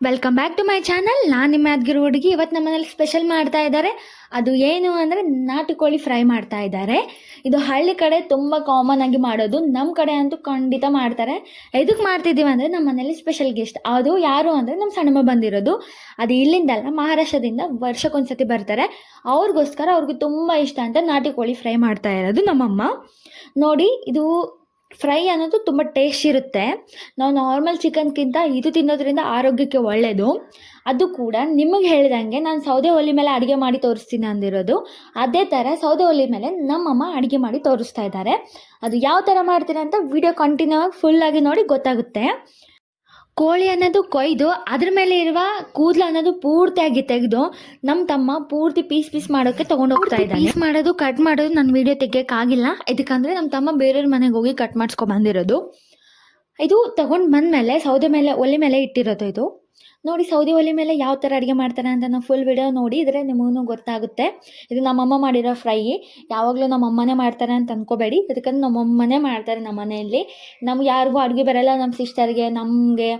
Welcome back to my channel. ನಾನು ನಿಮ್ಮ ಯಾದಗಿರಿ ಹುಡುಗಿ. ಇವತ್ತು ನಮ್ಮ ಮನೇಲಿ ಸ್ಪೆಷಲ್ ಮಾಡ್ತಾ ಇದ್ದಾರೆ. ಅದು ಏನು ಅಂದರೆ ನಾಟಿ ಕೋಳಿ ಫ್ರೈ ಮಾಡ್ತಾ ಇದ್ದಾರೆ. ಇದು ಹಳ್ಳಿ ಕಡೆ ತುಂಬ ಕಾಮನ್ ಆಗಿ ಮಾಡೋದು. ನಮ್ಮ ಕಡೆ ಅಂತೂ ಖಂಡಿತ ಮಾಡ್ತಾರೆ. ಎದಕ್ಕೆ ಮಾಡ್ತಿದ್ದೀವಿ ಅಂದರೆ ನಮ್ಮ ಮನೇಲಿ ಸ್ಪೆಷಲ್ ಗೆಸ್ಟ್. ಅದು ಯಾರು ಅಂದರೆ ನಮ್ಮ ಸಣ್ಣಮ್ಮ ಬಂದಿರೋದು. ಅದು ಇಲ್ಲಿಂದಲ್ಲ, ಮಹಾರಾಷ್ಟ್ರದಿಂದ ವರ್ಷಕ್ಕೊಂದ್ಸತಿ ಬರ್ತಾರೆ. ಅವ್ರಿಗೋಸ್ಕರ ಅವ್ರಿಗೆ ತುಂಬ ಇಷ್ಟ ಅಂತ ನಾಟಿ ಕೋಳಿ ಫ್ರೈ ಮಾಡ್ತಾ ಇರೋದು ನಮ್ಮಮ್ಮ. ನೋಡಿ, ಇದು ಫ್ರೈ ಅನ್ನೋದು ತುಂಬ ಟೇಸ್ಟ್ ಇರುತ್ತೆ. ನಾವು ನಾರ್ಮಲ್ ಚಿಕನ್ಗಿಂತ ಇದು ತಿನ್ನೋದ್ರಿಂದ ಆರೋಗ್ಯಕ್ಕೆ ಒಳ್ಳೆಯದು. ಅದು ಕೂಡ ನಿಮಗೆ ಹೇಳಿದಂಗೆ ನಾನು ಸೌದೆ ಒಲೆ ಮೇಲೆ ಅಡುಗೆ ಮಾಡಿ ತೋರಿಸ್ತೀನಿ ಅಂದಿರೋದು. ಅದೇ ಥರ ಸೌದೆ ಒಲೆ ಮೇಲೆ ನಮ್ಮಮ್ಮ ಅಡುಗೆ ಮಾಡಿ ತೋರಿಸ್ತಾ ಇದ್ದಾರೆ. ಅದು ಯಾವ ಥರ ಮಾಡ್ತೀನಿ ಅಂತ ವಿಡಿಯೋ ಕಂಟಿನ್ಯೂ ಆಗಿ ಫುಲ್ಲಾಗಿ ನೋಡಿ ಗೊತ್ತಾಗುತ್ತೆ. ಕೋಳಿ ಅನ್ನೋದು ಕೊಯ್ದು ಅದ್ರ ಮೇಲೆ ಇರುವ ಕೂದಲು ಅನ್ನೋದು ಪೂರ್ತಿಯಾಗಿ ತೆಗೆದು ನಮ್ಮ ತಮ್ಮ ಪೂರ್ತಿ ಪೀಸ್ ಮಾಡೋಕ್ಕೆ ತೊಗೊಂಡೋಗ್ತಾ ಇದ್ದಾನೆ. ಪೀಸ್ ಮಾಡೋದು, ಕಟ್ ಮಾಡೋದು ನನ್ನ ವೀಡಿಯೋ ತೆಗಿಯೋಕ್ಕಾಗಿಲ್ಲ. ಇದಕ್ಕಂದರೆ ನಮ್ಮ ತಮ್ಮ ಬೇರೆಯವ್ರ ಮನೆಗೆ ಹೋಗಿ ಕಟ್ ಮಾಡಿಸ್ಕೊಂಬಂದಿರೋದು. ಇದು ತೊಗೊಂಡು ಬಂದಮೇಲೆ ಸೌದೆ ಮೇಲೆ ಒಲೆ ಮೇಲೆ ಇಟ್ಟಿರೋದು. ಇದು ನೋಡಿ, ಸೌದೆ ಒಲೆ ಮೇಲೆ ಯಾವ ಥರ ಅಡುಗೆ ಮಾಡ್ತಾರೆ ಅಂತ ನಾವು ಫುಲ್ ವಿಡಿಯೋ ನೋಡಿ ಇದ್ರೆ ನಿಮಗೂ ಗೊತ್ತಾಗುತ್ತೆ. ಇದು ನಮ್ಮಮ್ಮ ಮಾಡಿರೋ ಫ್ರೈ. ಯಾವಾಗಲೂ ನಮ್ಮಮ್ಮನೇ ಮಾಡ್ತಾರೆ ಅಂತ ಅಂದ್ಕೋಬೇಡಿ. ಅದಕ್ಕಂದ್ರೆ ನಮ್ಮಮ್ಮನೇ ಮಾಡ್ತಾರೆ ನಮ್ಮ ಮನೆಯಲ್ಲಿ. ನಮ್ಗೆ ಯಾರಿಗೂ ಅಡುಗೆ ಬರೋಲ್ಲ, ನಮ್ಮ ಸಿಸ್ಟರ್ಗೆ, ನಮಗೆ.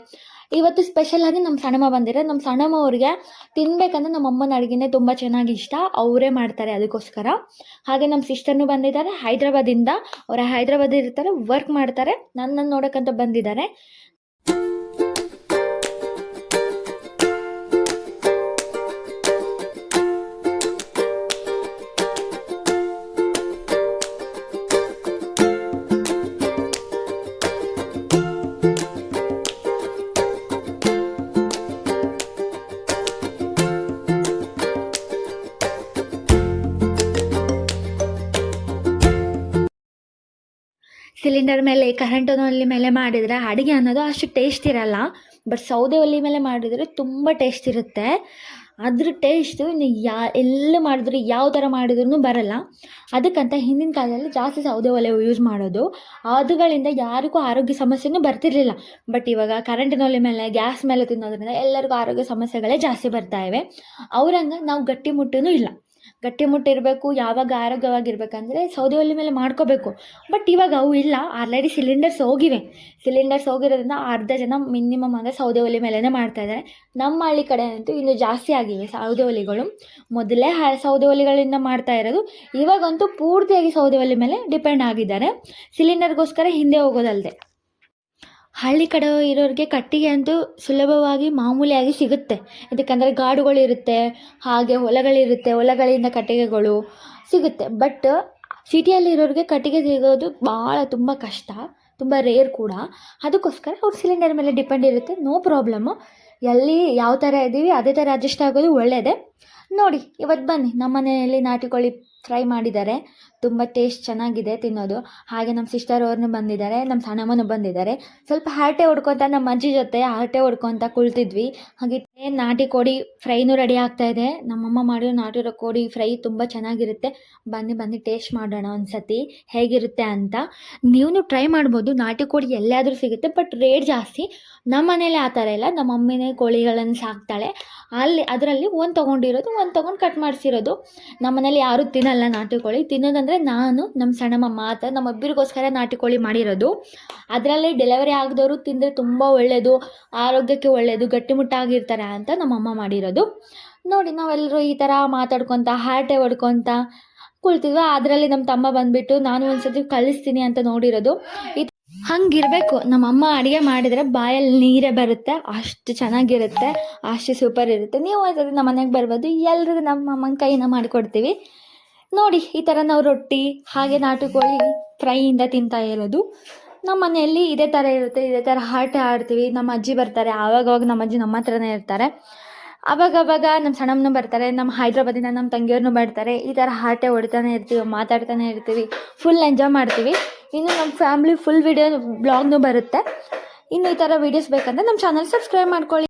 ಇವತ್ತು ಸ್ಪೆಷಲಾಗಿ ನಮ್ಮ ಸಣ್ಣಮ್ಮ ಬಂದಿರೋ. ನಮ್ಮ ಸಣ್ಣಮ್ಮ ಅವ್ರಿಗೆ ತಿನ್ಬೇಕಂದ್ರೆ ನಮ್ಮ ಅಮ್ಮನ ಅಡುಗೆನೇ ತುಂಬ ಚೆನ್ನಾಗಿ ಇಷ್ಟ. ಅವರೇ ಮಾಡ್ತಾರೆ ಅದಕ್ಕೋಸ್ಕರ. ಹಾಗೆ ನಮ್ಮ ಸಿಸ್ಟರ್ನೂ ಬಂದಿದ್ದಾರೆ ಹೈದ್ರಾಬಾದಿಂದ. ಅವರ ಹೈದ್ರಾಬಾದ್ ಇರ್ತಾರೆ, ವರ್ಕ್ ಮಾಡ್ತಾರೆ. ನನ್ನನ್ನು ನೋಡೋಕ್ಕಂತ ಬಂದಿದ್ದಾರೆ. ಸಿಲಿಂಡರ್ ಮೇಲೆ, ಕರೆಂಟ್ ಒಲೆ ಮೇಲೆ ಮಾಡಿದರೆ ಅಡುಗೆ ಅನ್ನೋದು ಅಷ್ಟು ಟೇಸ್ಟ್ ಇರಲ್ಲ. ಬಟ್ ಸೌದೆ ಒಲೆ ಮೇಲೆ ಮಾಡಿದರೆ ತುಂಬ ಟೇಸ್ಟ್ ಇರುತ್ತೆ. ಅದ್ರ ಟೇಸ್ಟು ಎಲ್ಲಿ ಮಾಡಿದ್ರು, ಯಾವ ಥರ ಮಾಡಿದ್ರೂ ಬರಲ್ಲ. ಅದಕ್ಕಂತ ಹಿಂದಿನ ಕಾಲದಲ್ಲಿ ಜಾಸ್ತಿ ಸೌದೆ ಒಲೆ ಯೂಸ್ ಮಾಡೋದು. ಅದುಗಳಿಂದ ಯಾರಿಗೂ ಆರೋಗ್ಯ ಸಮಸ್ಯೆನೂ ಬರ್ತಿರಲಿಲ್ಲ. ಬಟ್ ಇವಾಗ ಕರೆಂಟಿನ ಒಲೆ ಮೇಲೆ, ಗ್ಯಾಸ್ ಮೇಲೆ ತಿನ್ನೋದ್ರಿಂದ ಎಲ್ಲರಿಗೂ ಆರೋಗ್ಯ ಸಮಸ್ಯೆಗಳೇ ಜಾಸ್ತಿ ಬರ್ತಾಯಿವೆ. ಅವ್ರಂಗೆ ನಾವು ಗಟ್ಟಿಮುಟ್ಟೂ ಇಲ್ಲ. ಗಟ್ಟಿಮುಟ್ಟಿರಬೇಕು, ಯಾವಾಗ ಆರೋಗ್ಯವಾಗಿರ್ಬೇಕಂದ್ರೆ ಸೌದೆ ಒಲೆ ಮೇಲೆ ಮಾಡ್ಕೋಬೇಕು. ಬಟ್ ಇವಾಗ ಅವು ಇಲ್ಲ. ಆಲ್ರೆಡಿ ಸಿಲಿಂಡರ್ಸ್ ಹೋಗಿರೋದ್ರಿಂದ ಅರ್ಧ ಜನ ಮಿನಿಮಮ್ ಅಂದರೆ ಸೌದೆ ಒಲೆ ಮೇಲೇ ಮಾಡ್ತಾಯಿದ್ದಾರೆ. ನಮ್ಮ ಹಳ್ಳಿ ಕಡೆ ಅಂತೂ ಇನ್ನೂ ಜಾಸ್ತಿ ಆಗಿವೆ ಸೌದೆ ಒಲೆಗಳು. ಮೊದಲೇ ಸೌದೆ ಒಲೆಗಳಿಂದ ಮಾಡ್ತಾ ಇರೋದು. ಇವಾಗಂತೂ ಪೂರ್ತಿಯಾಗಿ ಸೌದೆ ಒಲೆ ಮೇಲೆ ಡಿಪೆಂಡ್ ಆಗಿದ್ದಾರೆ. ಸಿಲಿಂಡರ್ಗೋಸ್ಕರ ಹಿಂದೆ ಹೋಗೋದಲ್ಲದೆ. ಹಳ್ಳಿ ಕಡೆ ಇರೋರಿಗೆ ಕಟ್ಟಿಗೆ ಅಂತೂ ಸುಲಭವಾಗಿ ಮಾಮೂಲಿಯಾಗಿ ಸಿಗುತ್ತೆ. ಇದಕ್ಕಂದರೆ ಗಾಡುಗಳಿರುತ್ತೆ, ಹಾಗೆ ಹೊಲಗಳಿಂದ ಕಟ್ಟಿಗೆಗಳು ಸಿಗುತ್ತೆ. ಬಟ್ ಸಿಟಿಯಲ್ಲಿರೋರಿಗೆ ಕಟ್ಟಿಗೆ ಸಿಗೋದು ತುಂಬ ಕಷ್ಟ, ತುಂಬ ರೇರ್ ಕೂಡ. ಅದಕ್ಕೋಸ್ಕರ ಅವ್ರು ಸಿಲಿಂಡರ್ ಮೇಲೆ ಡಿಪೆಂಡ್ ಇರುತ್ತೆ. No problem. ಎಲ್ಲಿ ಯಾವ ಥರ ಇದ್ದೀವಿ ಅದೇ ಥರ ಅಡ್ಜಸ್ಟ್ ಆಗೋದು ಒಳ್ಳೆಯದೇ. ನೋಡಿ, ಇವತ್ತು ಬನ್ನಿ, ನಮ್ಮ ಮನೆಯಲ್ಲಿ ನಾಟಿ ಕೋಳಿ ಫ್ರೈ ಮಾಡಿದ್ದಾರೆ. ತುಂಬ ಟೇಸ್ಟ್ ಚೆನ್ನಾಗಿದೆ ತಿನ್ನೋದು. ಹಾಗೆ ನಮ್ಮ ಸಿಸ್ಟರ್ ಅವ್ರನ್ನೂ ಬಂದಿದ್ದಾರೆ, ನಮ್ಮ ಸಣ್ಣಮ್ಮನೂ ಬಂದಿದ್ದಾರೆ. ಸ್ವಲ್ಪ ಹರಟೆ ಹೊಡ್ಕೊತ ನಮ್ಮ ಅಜ್ಜಿ ಜೊತೆ ಹರಟೆ ಹೊಡ್ಕೊತ ಕುಳಿತಿದ್ವಿ. ಹಾಗೆ ನಾಟಿ ಕೋಳಿ ಫ್ರೈನೂ ರೆಡಿ ಆಗ್ತಾಯಿದೆ. ನಮ್ಮಮ್ಮ ಮಾಡಿರೋ ನಾಟಿ ಕೋಳಿ ಫ್ರೈ ತುಂಬ ಚೆನ್ನಾಗಿರುತ್ತೆ. ಬನ್ನಿ ಟೇಸ್ಟ್ ಮಾಡೋಣ ಒಂದ್ಸತಿ ಹೇಗಿರುತ್ತೆ ಅಂತ. ನೀವು ಟ್ರೈ ಮಾಡ್ಬೋದು. ನಾಟಿ ಕೋಳಿ ಎಲ್ಲಾದರೂ ಸಿಗುತ್ತೆ, ಬಟ್ ರೇಟ್ ಜಾಸ್ತಿ. ನಮ್ಮ ಮನೇಲಿ ಆ ಥರ ಇಲ್ಲ. ನಮ್ಮ ಮಮ್ಮಿನೇ ಕೋಳಿಗಳನ್ನು ಸಾಕ್ತಾಳೆ. ಅದರಲ್ಲಿ ಒಂದು ತೊಗೊಂಡಿರೋದು, ಒಂದು ತೊಗೊಂಡು ಕಟ್ ಮಾಡಿಸಿರೋದು. ನಮ್ಮ ಮನೇಲಿ ಯಾರೂ ತಿನ್ನಲ್ಲ ನಾಟಿ ಕೋಳಿ. ತಿನ್ನೋದಂದರೆ ನಾನು, ನಮ್ಮ ಸಣ್ಣಮ್ಮ ಮಾತ್ರ. ನಮ್ಮೊಬ್ಬರಿಗೋಸ್ಕರ ನಾಟಿ ಕೋಳಿ ಮಾಡಿರೋದು. ಅದರಲ್ಲಿ ಡೆಲಿವರಿ ಆಗಿದವರು ತಿಂದರೆ ತುಂಬ ಒಳ್ಳೆಯದು, ಆರೋಗ್ಯಕ್ಕೆ ಒಳ್ಳೆಯದು, ಗಟ್ಟಿಮುಟ್ಟಾಗಿರ್ತಾರೆ ಅಂತ ನಮ್ಮಮ್ಮ ಮಾಡಿರೋದು. ನೋಡಿ, ನಾವೆಲ್ಲರೂ ಈ ಥರ ಮಾತಾಡ್ಕೊತ ಹರಟೆ ಹೊಡ್ಕೊತ ಕುಳ್ತಿದ್ವಿ. ಅದರಲ್ಲಿ ನಮ್ಮ ತಮ್ಮ ಬಂದುಬಿಟ್ಟು ನಾನು ಒಂದ್ಸತಿ ಕಲಿಸ್ತೀನಿ ಅಂತ ನೋಡಿರೋದು. ಹಂಗಿರಬೇಕು. ನಮ್ಮಮ್ಮ ಅಡುಗೆ ಮಾಡಿದರೆ ಬಾಯಲ್ಲಿ ನೀರೇ ಬರುತ್ತೆ, ಅಷ್ಟು ಚೆನ್ನಾಗಿರುತ್ತೆ, ಅಷ್ಟು ಸೂಪರ್ ಇರುತ್ತೆ. ನೀವು ಒಂದ್ಸತಿ ನಮ್ಮ ಮನೆಗೆ ಬರ್ಬೋದು. ಎಲ್ರಿಗೂ ನಮ್ಮ ಅಮ್ಮನ ಕೈನ ಮಾಡಿಕೊಡ್ತೀವಿ. ನೋಡಿ, ಈ ಥರ ನಾವು ರೊಟ್ಟಿ ಹಾಗೆ ನಾಟಿ ಕೋಳಿ ಫ್ರೈಯಿಂದ ತಿಂತಾ ಇರೋದು. ನಮ್ಮ ಮನೆಯಲ್ಲಿ ಇದೇ ಥರ ಇರುತ್ತೆ. ಇದೇ ಥರ ಹರಟೆ ಆಡ್ತೀವಿ. ನಮ್ಮ ಅಜ್ಜಿ ಬರ್ತಾರೆ, ಆವಾಗವಾಗ ನಮ್ಮ ಅಜ್ಜಿ ನಮ್ಮ ಹತ್ರನೇ ಇರ್ತಾರೆ. ಆವಾಗವಾಗ ನಮ್ಮ ಸಣ್ಣಮ್ಮನೂ ಬರ್ತಾರೆ, ನಮ್ಮ ಹೈದ್ರಾಬಾದಿಂದ ನಮ್ಮ ತಂಗಿಯವ್ರನ್ನೂ ಬರ್ತಾರೆ. ಈ ಥರ ಹರಟೆ ಹೊಡಿತಾನೆ ಇರ್ತೀವಿ, ಮಾತಾಡ್ತಾನೆ ಇರ್ತೀವಿ, ಫುಲ್ ಎಂಜಾಯ್ ಮಾಡ್ತೀವಿ. ಇನ್ನು ನಮ್ಮ ಫ್ಯಾಮ್ಲಿ ಫುಲ್ ಬ್ಲಾಗ್ನೂ ಬರುತ್ತೆ. ಇನ್ನು ಈ ಥರ ವೀಡಿಯೋಸ್ ಬೇಕಂದರೆ ನಮ್ಮ ಚಾನಲ್ ಸಬ್ಸ್ಕ್ರೈಬ್ ಮಾಡ್ಕೊಳ್ಳಿ.